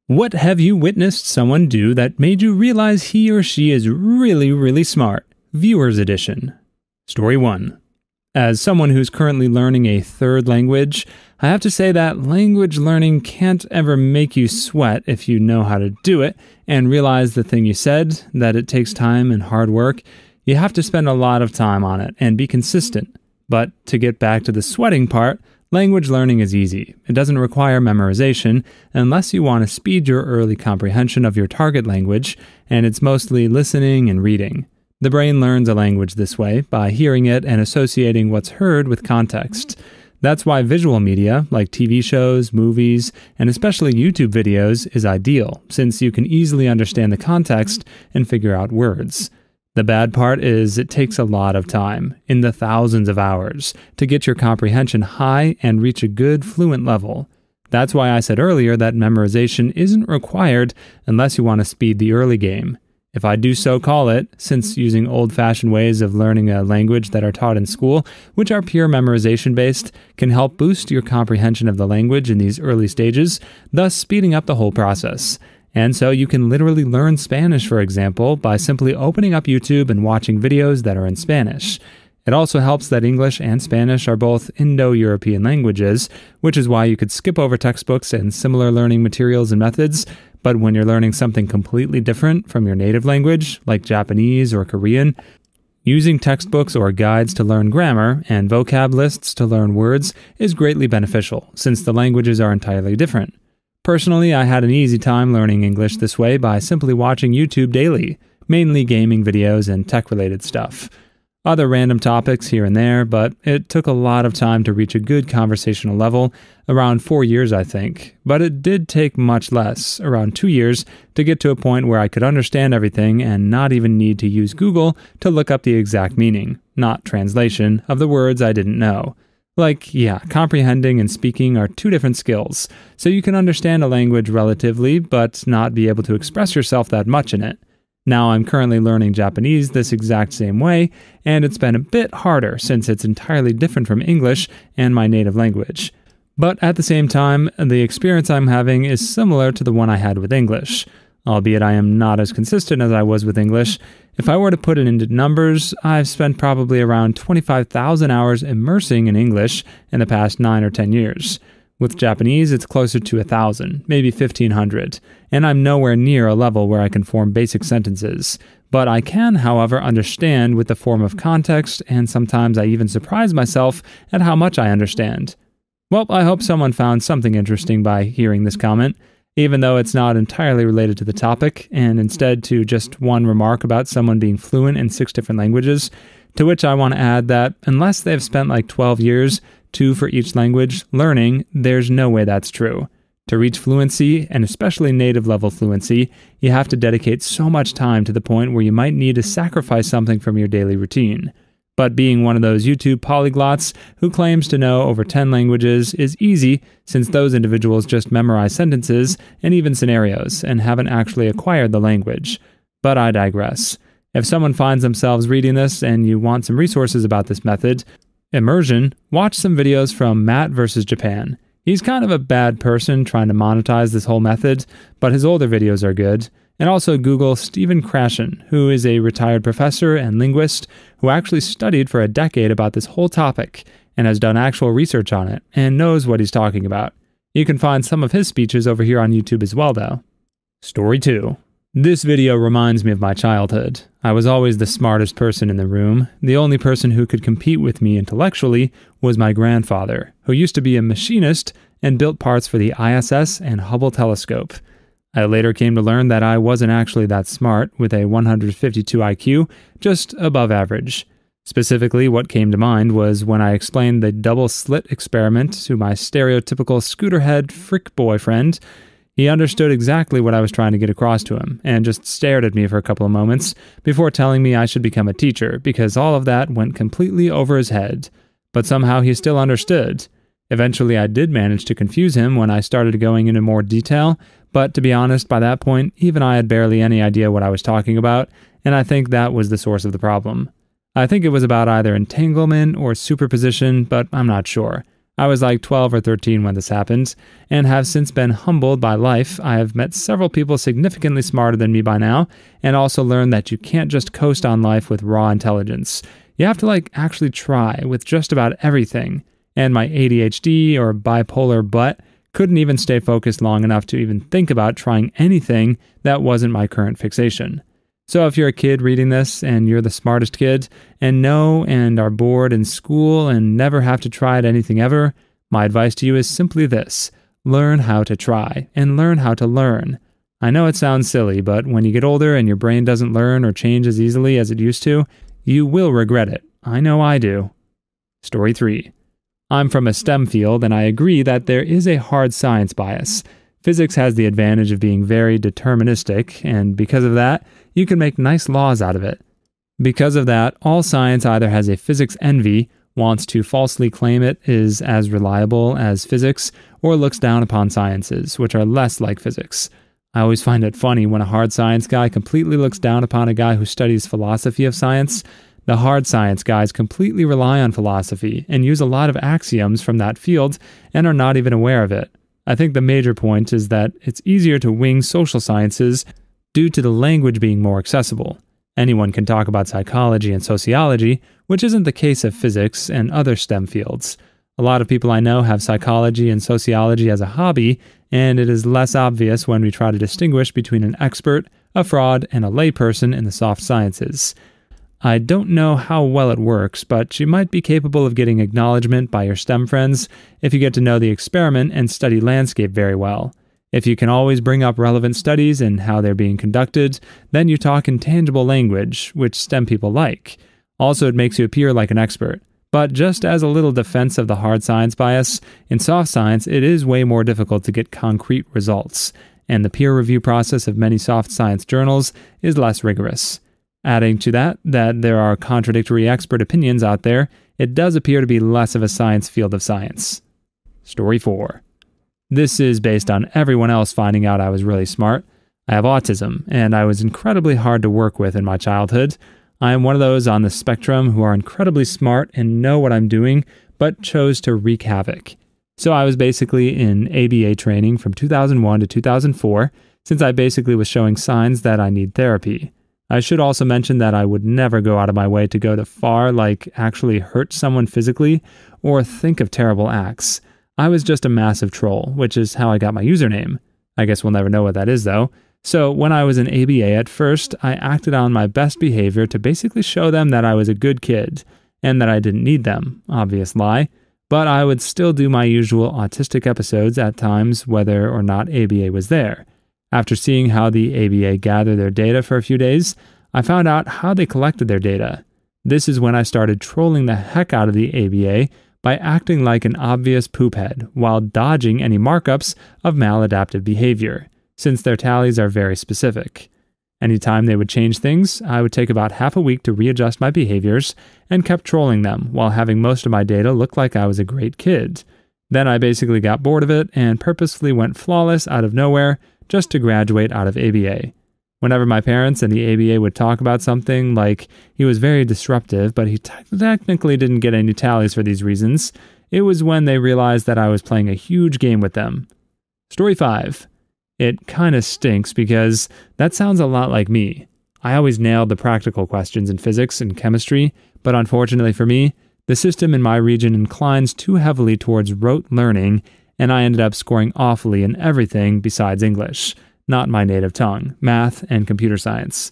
What have you witnessed someone do that made you realize he or she is really, really smart? Viewer's Edition. Story 1. As someone who's currently learning a third language, I have to say that language learning can't ever make you sweat if you know how to do it and realize the thing you said, that it takes time and hard work. You have to spend a lot of time on it and be consistent. But to get back to the sweating part, language learning is easy. It doesn't require memorization unless you want to speed your early comprehension of your target language, and it's mostly listening and reading. The brain learns a language this way by hearing it and associating what's heard with context. That's why visual media, like TV shows, movies, and especially YouTube videos, is ideal, since you can easily understand the context and figure out words. The bad part is it takes a lot of time, in the thousands of hours, to get your comprehension high and reach a good fluent level. That's why I said earlier that memorization isn't required unless you want to speed the early game. If I do so call it, since using old-fashioned ways of learning a language that are taught in school, which are pure memorization-based, can help boost your comprehension of the language in these early stages, thus speeding up the whole process. And so you can literally learn Spanish, for example, by simply opening up YouTube and watching videos that are in Spanish. It also helps that English and Spanish are both Indo-European languages, which is why you could skip over textbooks and similar learning materials and methods, but when you're learning something completely different from your native language, like Japanese or Korean, using textbooks or guides to learn grammar and vocab lists to learn words is greatly beneficial, since the languages are entirely different. Personally, I had an easy time learning English this way by simply watching YouTube daily, mainly gaming videos and tech-related stuff. Other random topics here and there, but it took a lot of time to reach a good conversational level, around 4 years I think, but it did take much less, around 2 years, to get to a point where I could understand everything and not even need to use Google to look up the exact meaning, not translation, of the words I didn't know. Comprehending and speaking are two different skills, so you can understand a language relatively, but not be able to express yourself that much in it. Now I'm currently learning Japanese this exact same way, and it's been a bit harder since it's entirely different from English and my native language. But at the same time, the experience I'm having is similar to the one I had with English, albeit I am not as consistent as I was with English. If I were to put it into numbers, I've spent probably around 25,000 hours immersing in English in the past 9 or 10 years. With Japanese, it's closer to 1,000, maybe 1,500, and I'm nowhere near a level where I can form basic sentences. But I can, however, understand with the form of context, and sometimes I even surprise myself at how much I understand. Well, I hope someone found something interesting by hearing this comment, even though it's not entirely related to the topic, and instead to just one remark about someone being fluent in 6 different languages, to which I want to add that unless they've spent like 12 years, 2 for each language, learning, there's no way that's true. To reach fluency, and especially native level fluency, you have to dedicate so much time to the point where you might need to sacrifice something from your daily routine. But being one of those YouTube polyglots who claims to know over 10 languages is easy, since those individuals just memorize sentences and even scenarios and haven't actually acquired the language. But I digress. If someone finds themselves reading this and you want some resources about this method, immersion, watch some videos from Matt vs. Japan. He's kind of a bad person trying to monetize this whole method, but his older videos are good. And also Google Stephen Krashen, who is a retired professor and linguist who actually studied for a decade about this whole topic and has done actual research on it and knows what he's talking about. You can find some of his speeches over here on YouTube as well, though. Story 2. This video reminds me of my childhood. I was always the smartest person in the room. The only person who could compete with me intellectually was my grandfather, who used to be a machinist and built parts for the ISS and Hubble telescope. I later came to learn that I wasn't actually that smart, with a 152 IQ, just above average. Specifically, what came to mind was when I explained the double slit experiment to my stereotypical scooterhead frick boyfriend. He understood exactly what I was trying to get across to him, and just stared at me for a couple of moments before telling me I should become a teacher, because all of that went completely over his head. But somehow he still understood. Eventually I did manage to confuse him when I started going into more detail, but to be honest, by that point, even I had barely any idea what I was talking about, and I think that was the source of the problem. I think it was about either entanglement or superposition, but I'm not sure. I was like 12 or 13 when this happened, and have since been humbled by life. I have met several people significantly smarter than me by now, and also learned that you can't just coast on life with raw intelligence. You have to actually try with just about everything. And my ADHD or bipolar butt couldn't even stay focused long enough to even think about trying anything that wasn't my current fixation. So if you're a kid reading this and you're the smartest kid and are bored in school and never have to try at anything ever, my advice to you is simply this: learn how to try and learn how to learn. I know it sounds silly, but when you get older and your brain doesn't learn or change as easily as it used to, you will regret it. I know I do. Story 3. I'm from a STEM field, and I agree that there is a hard science bias. Physics has the advantage of being very deterministic, and because of that, you can make nice laws out of it. Because of that, all science either has a physics envy, wants to falsely claim it is as reliable as physics, or looks down upon sciences, which are less like physics. I always find it funny when a hard science guy completely looks down upon a guy who studies philosophy of science. The hard science guys completely rely on philosophy and use a lot of axioms from that field and are not even aware of it. I think the major point is that it's easier to wing social sciences due to the language being more accessible. Anyone can talk about psychology and sociology, which isn't the case of physics and other STEM fields. A lot of people I know have psychology and sociology as a hobby, and it is less obvious when we try to distinguish between an expert, a fraud, and a layperson in the soft sciences. I don't know how well it works, but you might be capable of getting acknowledgement by your STEM friends if you get to know the experiment and study landscape very well. If you can always bring up relevant studies and how they're being conducted, then you talk in tangible language, which STEM people like. Also, it makes you appear like an expert. But just as a little defense of the hard science bias, in soft science it is way more difficult to get concrete results, and the peer review process of many soft science journals is less rigorous. Adding to that there are contradictory expert opinions out there, it does appear to be less of a science field of science. Story 4. This is based on everyone else finding out I was really smart. I have autism, and I was incredibly hard to work with in my childhood. I am one of those on the spectrum who are incredibly smart and know what I'm doing, but chose to wreak havoc. So I was basically in ABA training from 2001 to 2004, since I basically was showing signs that I need therapy. I should also mention that I would never go out of my way to go to far, actually hurt someone physically or think of terrible acts. I was just a massive troll, which is how I got my username. I guess we'll never know what that is though. So when I was in ABA at first, I acted on my best behavior to basically show them that I was a good kid and that I didn't need them. Obvious lie. But I would still do my usual autistic episodes at times whether or not ABA was there. After seeing how the ABA gathered their data for a few days, I found out how they collected their data. This is when I started trolling the heck out of the ABA by acting like an obvious poophead while dodging any markups of maladaptive behavior, since their tallies are very specific. Anytime they would change things, I would take about half a week to readjust my behaviors and kept trolling them while having most of my data look like I was a great kid. Then I basically got bored of it and purposefully went flawless out of nowhere just to graduate out of ABA. Whenever my parents and the ABA would talk about something like he was very disruptive, but he technically didn't get any tallies for these reasons, it was when they realized that I was playing a huge game with them. Story 5. It kinda stinks because that sounds a lot like me. I always nailed the practical questions in physics and chemistry, but unfortunately for me, the system in my region inclines too heavily towards rote learning, and I ended up scoring awfully in everything besides English, not my native tongue, math, and computer science.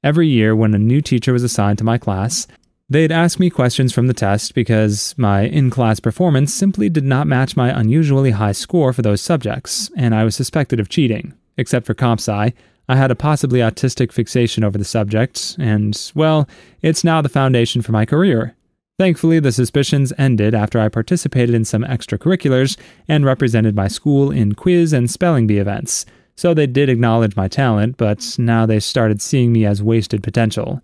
Every year when a new teacher was assigned to my class, they'd ask me questions from the test because my in-class performance simply did not match my unusually high score for those subjects, and I was suspected of cheating. Except for comp sci, I had a possibly autistic fixation over the subject, and, well, it's now the foundation for my career. Thankfully, the suspicions ended after I participated in some extracurriculars and represented my school in quiz and spelling bee events. So they did acknowledge my talent, but now they started seeing me as wasted potential.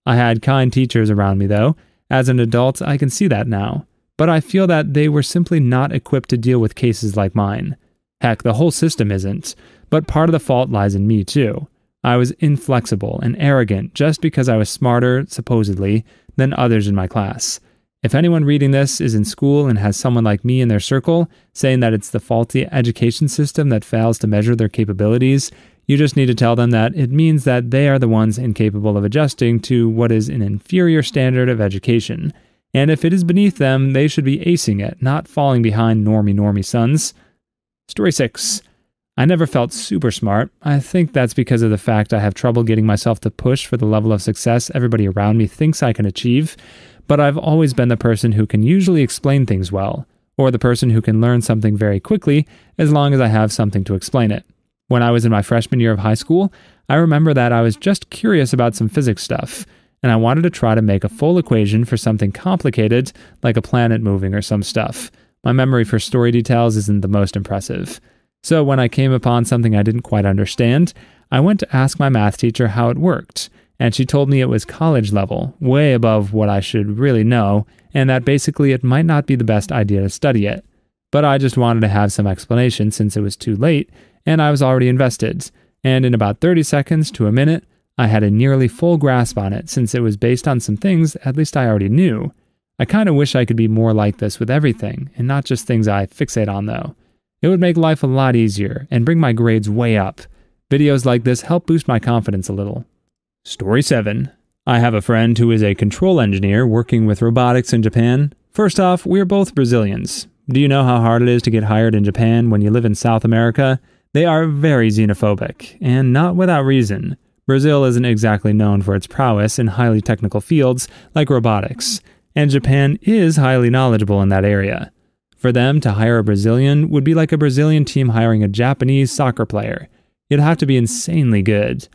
I had kind teachers around me though. As an adult, I can see that now. But I feel that they were simply not equipped to deal with cases like mine. Heck, the whole system isn't. But part of the fault lies in me too. I was inflexible and arrogant just because I was smarter, supposedly, than others in my class. If anyone reading this is in school and has someone like me in their circle saying that it's the faulty education system that fails to measure their capabilities, you just need to tell them that it means that they are the ones incapable of adjusting to what is an inferior standard of education. And if it is beneath them, they should be acing it, not falling behind normie sons. Story 6. I never felt super smart. I think that's because of the fact I have trouble getting myself to push for the level of success everybody around me thinks I can achieve, but I've always been the person who can usually explain things well, or the person who can learn something very quickly as long as I have something to explain it. When I was in my freshman year of high school, I remember that I was just curious about some physics stuff, and I wanted to try to make a full equation for something complicated, like a planet moving or some stuff. My memory for story details isn't the most impressive. So when I came upon something I didn't quite understand, I went to ask my math teacher how it worked, and she told me it was college level, way above what I should really know, and that basically it might not be the best idea to study it. But I just wanted to have some explanation since it was too late, and I was already invested, and in about 30 seconds to a minute, I had a nearly full grasp on it since it was based on some things at least I already knew. I kind of wish I could be more like this with everything, and not just things I fixate on though. It would make life a lot easier, and bring my grades way up. Videos like this help boost my confidence a little. Story 7. I have a friend who is a control engineer working with robotics in Japan. First off, we're both Brazilians. Do you know how hard it is to get hired in Japan when you live in South America? They are very xenophobic, and not without reason. Brazil isn't exactly known for its prowess in highly technical fields like robotics, and Japan is highly knowledgeable in that area. For them to hire a Brazilian would be like a Brazilian team hiring a Japanese soccer player. It'd have to be insanely good.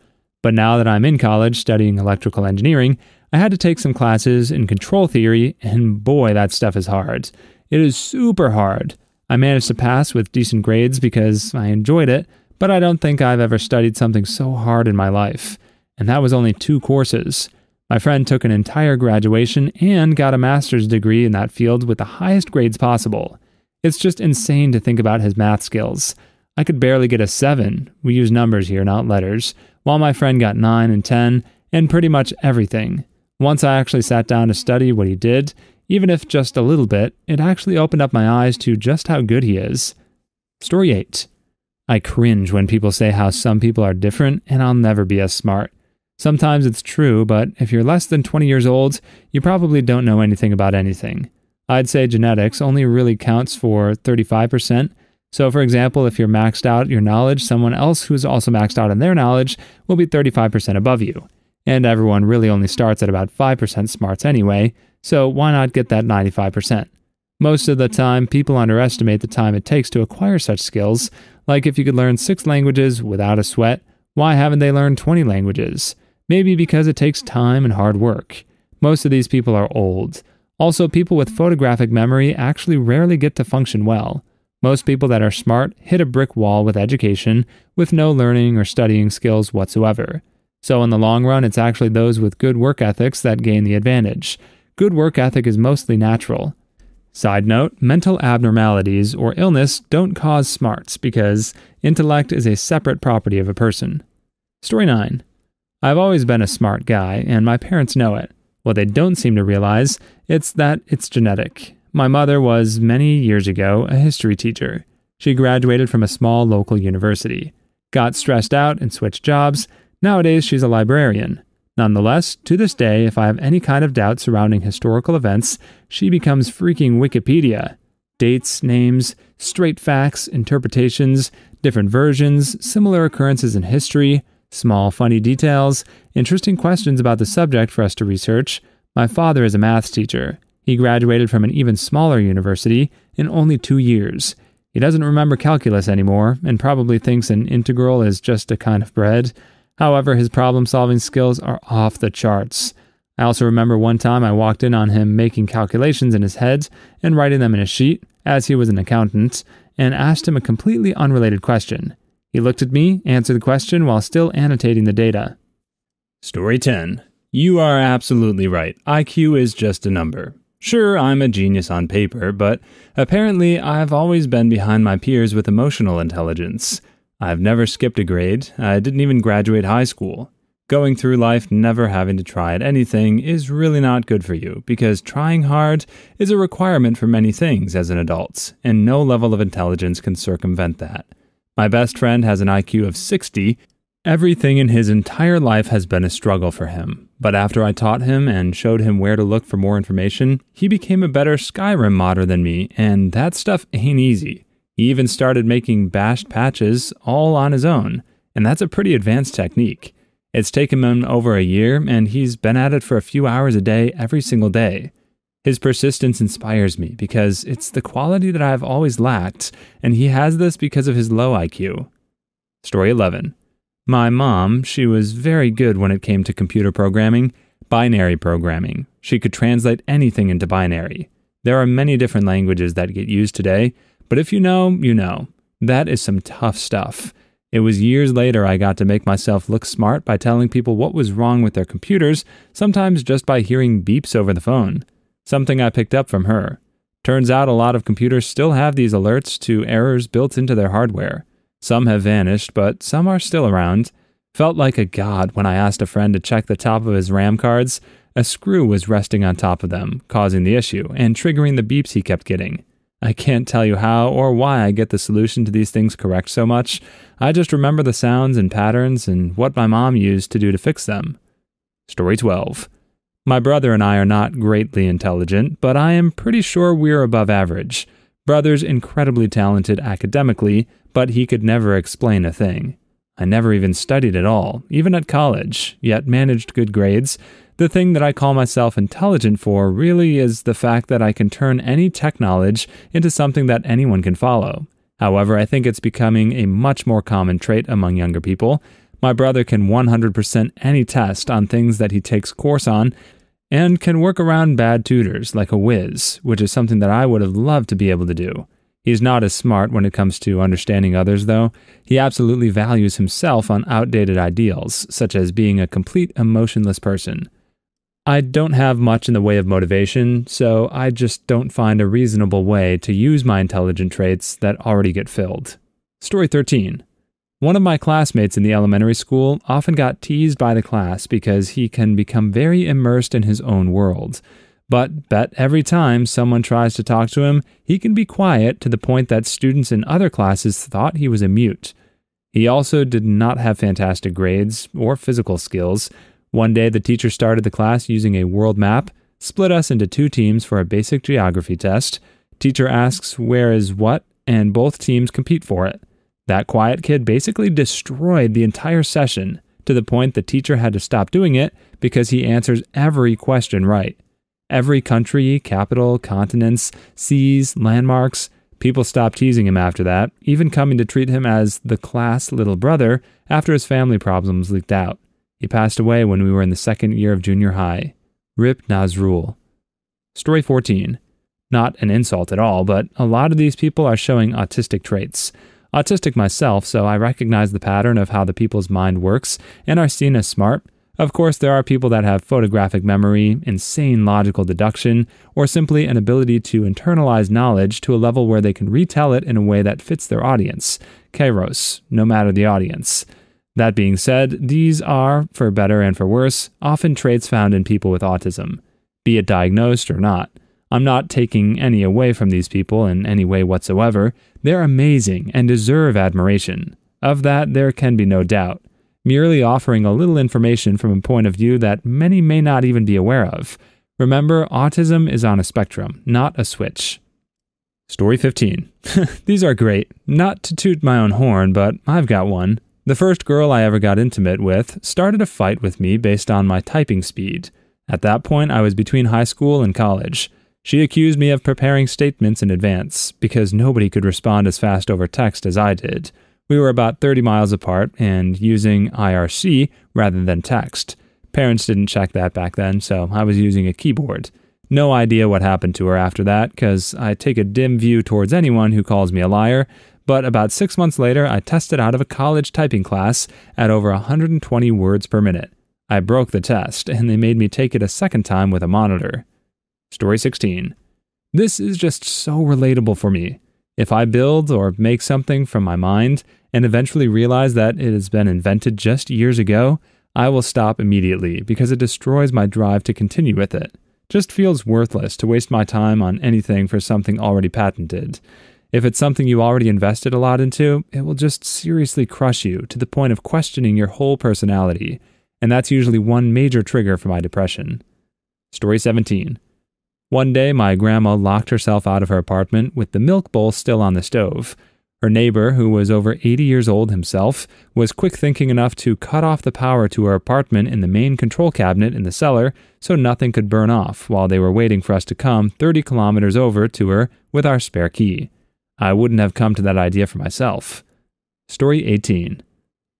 But now that I'm in college studying electrical engineering, I had to take some classes in control theory, and boy, that stuff is hard. It is super hard. I managed to pass with decent grades because I enjoyed it, but I don't think I've ever studied something so hard in my life. And that was only 2 courses. My friend took an entire graduation and got a master's degree in that field with the highest grades possible. It's just insane to think about his math skills. I could barely get a 7, we use numbers here, not letters, while my friend got 9 and 10, and pretty much everything. Once I actually sat down to study what he did, even if just a little bit, it actually opened up my eyes to just how good he is. Story 8. I cringe when people say how some people are different and I'll never be as smart. Sometimes it's true, but if you're less than 20 years old, you probably don't know anything about anything. I'd say genetics only really counts for 35%. So for example, if you're maxed out your knowledge, someone else who's also maxed out in their knowledge will be 35% above you. And everyone really only starts at about 5% smarts anyway, so why not get that 95%? Most of the time, people underestimate the time it takes to acquire such skills, like if you could learn 6 languages without a sweat, why haven't they learned 20 languages? Maybe because it takes time and hard work. Most of these people are old. Also, people with photographic memory actually rarely get to function well. Most people that are smart hit a brick wall with education, with no learning or studying skills whatsoever. So in the long run, it's actually those with good work ethics that gain the advantage. Good work ethic is mostly natural. Side note, mental abnormalities or illness don't cause smarts because intellect is a separate property of a person. Story 9. I've always been a smart guy, and my parents know it. What they don't seem to realize is that it's genetic. My mother was, many years ago, a history teacher. She graduated from a small local university, got stressed out and switched jobs. Nowadays, she's a librarian. Nonetheless, to this day, if I have any kind of doubt surrounding historical events, she becomes freaking Wikipedia. Dates, names, straight facts, interpretations, different versions, similar occurrences in history, small funny details, interesting questions about the subject for us to research. My father is a maths teacher. He graduated from an even smaller university in only 2 years. He doesn't remember calculus anymore and probably thinks an integral is just a kind of bread. However, his problem-solving skills are off the charts. I also remember one time I walked in on him making calculations in his head and writing them in a sheet, as he was an accountant, and asked him a completely unrelated question. He looked at me, answered the question while still annotating the data. Story 10. You are absolutely right. IQ is just a number. Sure, I'm a genius on paper, but apparently I've always been behind my peers with emotional intelligence. I've never skipped a grade. I didn't even graduate high school. Going through life never having to try at anything is really not good for you, because trying hard is a requirement for many things as an adult, and no level of intelligence can circumvent that. My best friend has an IQ of 60. Everything in his entire life has been a struggle for him, but after I taught him and showed him where to look for more information, he became a better Skyrim modder than me, and that stuff ain't easy. He even started making bashed patches all on his own, and that's a pretty advanced technique. It's taken him over a year, and he's been at it for a few hours a day every single day. His persistence inspires me because it's the quality that I've always lacked, and he has this because of his low IQ. Story 11. My mom, she was very good when it came to computer programming, binary programming. She could translate anything into binary. There are many different languages that get used today, but if you know, you know. That is some tough stuff. It was years later I got to make myself look smart by telling people what was wrong with their computers, sometimes just by hearing beeps over the phone. Something I picked up from her. Turns out a lot of computers still have these alerts to errors built into their hardware. Some have vanished, but some are still around. Felt like a god when I asked a friend to check the top of his RAM cards. A screw was resting on top of them, causing the issue, and triggering the beeps he kept getting. I can't tell you how or why I get the solution to these things correct so much. I just remember the sounds and patterns and what my mom used to do to fix them. Story 12. My brother and I are not greatly intelligent, but I am pretty sure we're above average. Brother's incredibly talented academically, but he could never explain a thing. I never even studied at all, even at college, yet managed good grades. The thing that I call myself intelligent for really is the fact that I can turn any tech knowledge into something that anyone can follow. However, I think it's becoming a much more common trait among younger people. My brother can 100% any test on things that he takes course on, and can work around bad tutors like a whiz, which is something that I would have loved to be able to do. He's not as smart when it comes to understanding others, though. He absolutely values himself on outdated ideals, such as being a complete emotionless person. I don't have much in the way of motivation, so I just don't find a reasonable way to use my intelligent traits that already get filled. Story 13. One of my classmates in the elementary school often got teased by the class because he can become very immersed in his own world. But bet every time someone tries to talk to him, he can be quiet to the point that students in other classes thought he was a mute. He also did not have fantastic grades or physical skills. One day, the teacher started the class using a world map, split us into 2 teams for a basic geography test. Teacher asks where is what, and both teams compete for it. That quiet kid basically destroyed the entire session, to the point the teacher had to stop doing it because he answers every question right. Every country, capital, continents, seas, landmarks. People stopped teasing him after that, even coming to treat him as the class little brother after his family problems leaked out. He passed away when we were in the 2nd year of junior high. Rip Nazrul. Story 14. Not an insult at all, but a lot of these people are showing autistic traits. Autistic myself, so I recognize the pattern of how the people's mind works and are seen as smart. Of course, there are people that have photographic memory, insane logical deduction, or simply an ability to internalize knowledge to a level where they can retell it in a way that fits their audience. Kairos, no matter the audience. That being said, these are, for better and for worse, often traits found in people with autism, be it diagnosed or not. I'm not taking any away from these people in any way whatsoever. They're amazing and deserve admiration. Of that, there can be no doubt. Merely offering a little information from a point of view that many may not even be aware of. Remember, autism is on a spectrum, not a switch. Story 15. These are great. Not to toot my own horn, but I've got one. The first girl I ever got intimate with started a fight with me based on my typing speed. At that point, I was between high school and college. She accused me of preparing statements in advance, because nobody could respond as fast over text as I did. We were about 30 miles apart and using IRC rather than text. Parents didn't check that back then, so I was using a keyboard. No idea what happened to her after that, because I take a dim view towards anyone who calls me a liar, but about 6 months later, I tested out of a college typing class at over 120 words per minute. I broke the test, and they made me take it a second time with a monitor. Story 16. This is just so relatable for me. If I build or make something from my mind and eventually realize that it has been invented just years ago, I will stop immediately because it destroys my drive to continue with it. Just feels worthless to waste my time on anything for something already patented. If it's something you already invested a lot into, it will just seriously crush you to the point of questioning your whole personality, and that's usually one major trigger for my depression. Story 17. One day, my grandma locked herself out of her apartment with the milk bowl still on the stove. Her neighbor, who was over 80 years old himself, was quick-thinking enough to cut off the power to her apartment in the main control cabinet in the cellar so nothing could burn off while they were waiting for us to come 30 kilometers over to her with our spare key. I wouldn't have come to that idea for myself. Story 18.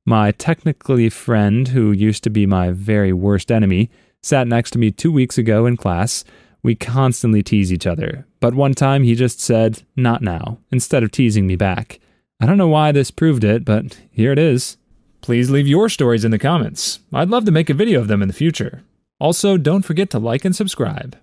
My technically friend, who used to be my very worst enemy, sat next to me 2 weeks ago in class. We constantly tease each other, but one time he just said, "Not now," instead of teasing me back. I don't know why this proved it, but here it is. Please leave your stories in the comments. I'd love to make a video of them in the future. Also, don't forget to like and subscribe.